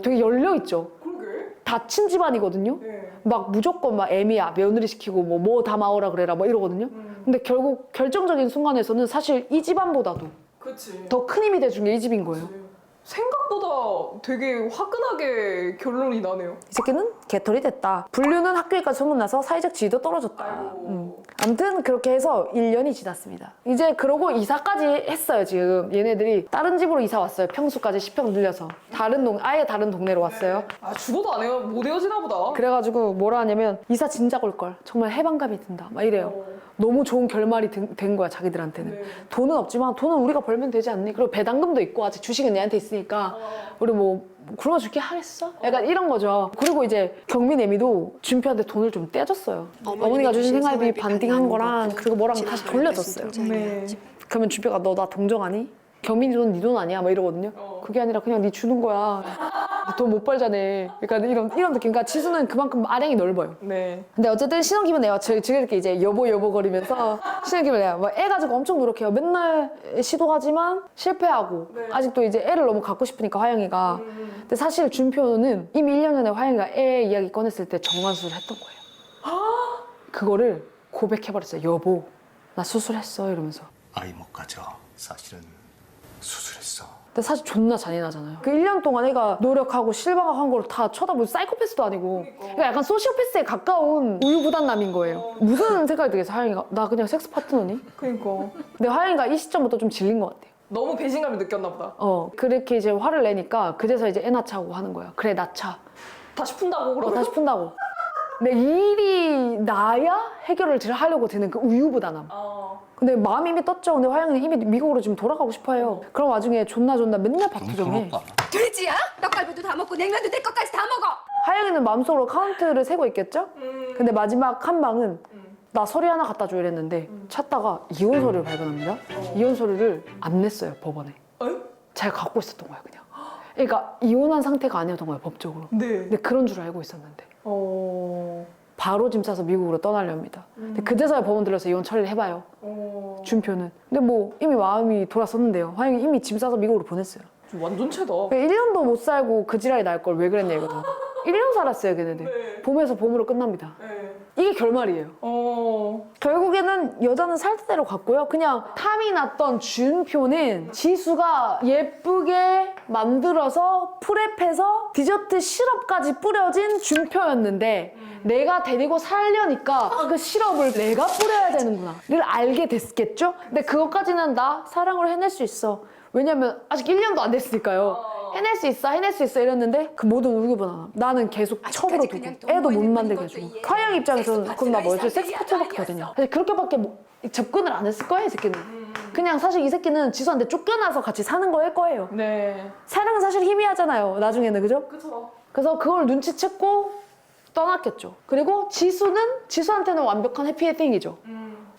A: 되게 열려있죠.
C: 그러게.
A: 다친 집안이거든요.
C: 네.
A: 막 무조건 막 애미야 며느리 시키고 뭐 다 마오라 그래라 뭐 이러거든요. 근데 결국 결정적인 순간에서는 사실 이 집안보다도
C: 그렇지.
A: 더 큰 힘이 돼준 게 이 집인 거예요.
C: 생각보다 되게 화끈하게 결론이 나네요.
A: 이 새끼는 개털이 됐다. 분류는 학교에까지 소문나서 사회적 지위도 떨어졌다. 아무튼 그렇게 해서 1년이 지났습니다. 이제 그러고 이사까지 했어요. 지금 얘네들이 다른 집으로 이사 왔어요. 평수까지 10평 늘려서 아예 다른 동네로 왔어요.
C: 아 죽어도 안 해요. 못 헤어지나 보다.
A: 그래가지고 뭐라 하냐면 이사 진작 올걸. 정말 해방감이 든다. 막 이래요. 너무 좋은 결말이 된 거야 자기들한테는.
C: 네.
A: 돈은 없지만 돈은 우리가 벌면 되지 않니? 그리고 배당금도 있고 아직 주식은 얘한테 있으니까 우리 뭐 굶어죽게 하겠어? 약간 이런 거죠. 그리고 이제 경민 애미도 준표한테 돈을 좀 떼줬어요. 어머니가 주신 생활비 반띵한 거랑 그리고 뭐랑 다시 돌려줬어요.
C: 네.
A: 그러면 준표가 너 나 동정하니? 경민이 돈 네 돈 아니야? 막 이러거든요. 그게 아니라 그냥 네 주는 거야. 돈 못 벌자네. 그러니까 이런 느낌. 그러니까 지수는 그만큼 아량이 넓어요.
C: 네.
A: 근데 어쨌든 신혼기분 내요. 즐겁게 이제 여보 거리면서 신혼기분 내요. 뭐 애 가지고 엄청 노력해요. 맨날 시도하지만 실패하고 아직도 이제 애를 너무 갖고 싶으니까 화영이가. 근데 사실 준표는 이미 1년 전에 화영이가 애 이야기 꺼냈을 때 정관수술을 했던 거예요. 그거를 고백해버렸어요. 여보 나 수술했어 이러면서.
F: 아이 못 가져. 사실은 수술했어.
A: 근데 사실 존나 잔인하잖아요. 그 1년 동안 애가 노력하고 실망한 걸 다 쳐다보고 사이코패스도 아니고 그러니까 약간 소시오패스에 가까운 우유부단남인 거예요. 무슨 생각이 들겠어 하영이가? 나 그냥 섹스 파트너니?
C: 그러니까
A: 근데 하영이가 이 시점부터 좀 질린 것 같아요.
C: 너무 배신감을 느꼈나 보다.
A: 그렇게 이제 화를 내니까 그제서 이제 애 낳자고 하는 거야. 그래 낳자.
C: 다시 푼다고 그러면.
A: 다시 푼다고. 근데 이 일이 나야 해결을 하려고 드는 그 우유부단함. 근데 마음이 이미 떴죠. 근데 화영이는 이미 미국으로 지금 돌아가고 싶어요. 그런 와중에 존나 맨날 밥투정해.
B: 돼지야? 떡갈비도 다 먹고 냉면도 내 것까지 다 먹어.
A: 하영이는 마음속으로 카운트를 세고 있겠죠? 근데 마지막 한 방은 나 서류 하나 갖다 줘 이랬는데 찾다가 이혼 서류를 발견합니다. 이혼 서류를 안 냈어요 법원에. 잘 갖고 있었던 거야 그냥. 그러니까 이혼한 상태가 아니었던 거야 법적으로.
C: 네.
A: 근데 그런 줄 알고 있었는데 바로 짐 싸서 미국으로 떠나려 합니다. 근데 그제서야 법원 들려서 이혼 처리를 해봐요. 준표는. 근데 뭐 이미 마음이 돌아섰는데요. 화영이 이미 짐 싸서 미국으로 보냈어요.
C: 완전체다.
A: 1년도 못 살고 그 지랄이 날 걸 왜 그랬냐 이거는. 1년 살았어요 걔네들.
C: 네.
A: 봄에서 봄으로 끝납니다.
C: 네.
A: 이게 결말이에요. 결국에는 여자는 살대로 갔고요. 그냥 탐이 났던 준표는 지수가 예쁘게 만들어서 프랩해서 디저트 시럽까지 뿌려진 준표였는데 내가 데리고 살려니까 그 시럽을 내가 뿌려야 되는구나를 알게 됐겠죠? 근데 그것까지는 나 사랑으로 해낼 수 있어. 왜냐면 아직 1년도 안 됐으니까요. 해낼 수 있어 이랬는데 그 모든 우유부단함. 나는 계속 첩으로 두고 애도 못 만들게 해주고. 화영 입장에서는 그럼 나 뭐였지? 섹스 파트너밖에 거든요. 그렇게밖에 접근을 안 했을 거예요 이 새끼는. 그냥 사실 이 새끼는 지수한테 쫓겨나서 같이 사는 거일 거예요.
C: 네.
A: 사랑은 사실 희미하잖아요 나중에는. 그죠?
C: 그쵸.
A: 그래서 그걸 눈치챘고 떠났겠죠. 그리고 지수한테는 완벽한 해피엔딩이죠.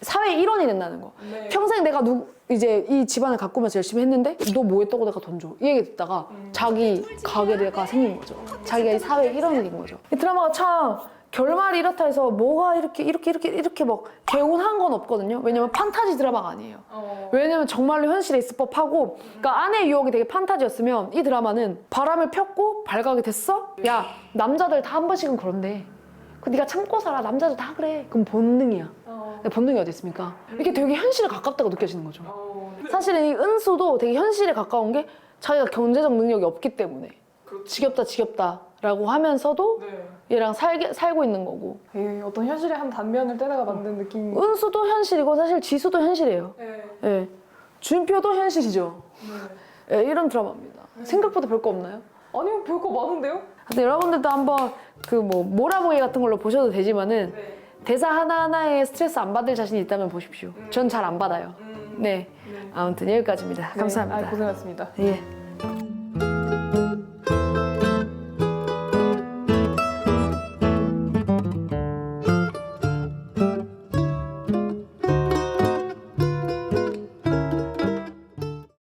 A: 사회의 일원이 된다는 거. 평생 내가 이제 이 집안을 가꾸면서 열심히 했는데 너 뭐 했다고 내가 돈 줘. 이 얘기 듣다가 자기 가게가 생긴 거죠. 자기가 이 사회의 일원이 된 거죠. 이 드라마가 참 결말이 이렇다 해서 뭐가 이렇게 막 개운한 건 없거든요. 왜냐면 판타지 드라마가 아니에요. 왜냐면 정말로 현실에 있을 법하고, 그러니까 아내의 유혹이 되게 판타지였으면 이 드라마는 바람을 폈고 발각이 됐어? 야, 남자들 다 한 번씩은 그런데 그 네가 참고 살아. 남자들 다 그래. 그럼 본능이야. 근데 본능이 어디 있습니까? 이게 되게 현실에 가깝다고 느껴지는 거죠. 사실은 이 은수도 되게 현실에 가까운 게 자기가 경제적 능력이 없기 때문에 지겹다라고 하면서도 얘랑 살고 있는 거고.
C: 어떤 현실의 한 단면을 때려가 만든 느낌.
A: 은수도 현실이고 사실 지수도 현실이에요. 예. 준표도 현실이죠. 예, 이런 드라마입니다. 생각보다 별거 없나요?
C: 아니요, 별거 많은데요?
A: 하여튼 여러분들도 한번 그 뭐 몰아보기 같은 걸로 보셔도 되지만은 대사 하나하나에 스트레스 안 받을 자신이 있다면 보십시오. 전 잘 안 받아요. 네. 아무튼 여기까지입니다. 감사합니다.
C: 고생하셨습니다.
A: 예.